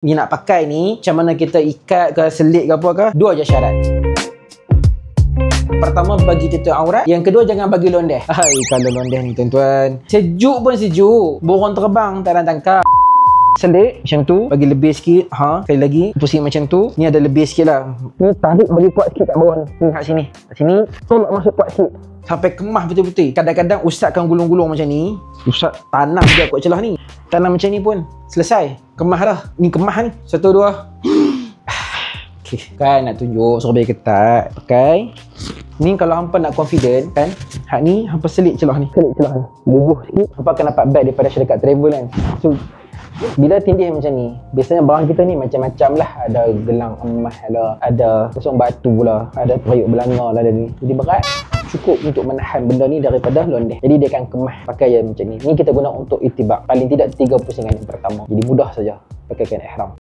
Ni nak pakai ni, macam mana kita ikat ke, selit ke apa ke, dua je syarat. Pertama, bagi tutup aurat. Yang kedua, jangan bagi londeh. Hai, kalau londeh ni tuan-tuan, sejuk pun sejuk, burung terbang tak ada tangkap. Selit macam tu, bagi lebih sikit. Sekali lagi pusing macam tu. Ni ada lebih sikit lah. Ni tarik bagi kuat sikit kat bawah ni. Kat sini, kat sini tolak masuk kuat sikit sampai kemah betul-betul. Kadang-kadang ustaz kan gulung-gulung macam ni, ustaz tanam juga kuat celah ni. Tanam macam ni pun selesai, kemah dah. Ni kemah ni, 1, 2. Okay. Kan nak tunjuk suruh bagi ketat. Pakai ni kalau hampa nak confident kan, hak ni hampa selit celah ni, bubuh sikit, hampa akan dapat bag daripada syarikat travel kan. So bila tindih macam ni, biasanya barang kita ni macam-macam lah. Ada gelang emas, ada kosong batu lah, ada periuk belanga lah, ada ni. Jadi berat, cukup untuk menahan benda ni daripada londeh. Jadi dia akan kemah pakai yang macam ni. Ni kita guna untuk itibak, paling tidak 3 pusingan yang pertama. Jadi mudah saja pakai kain ihram.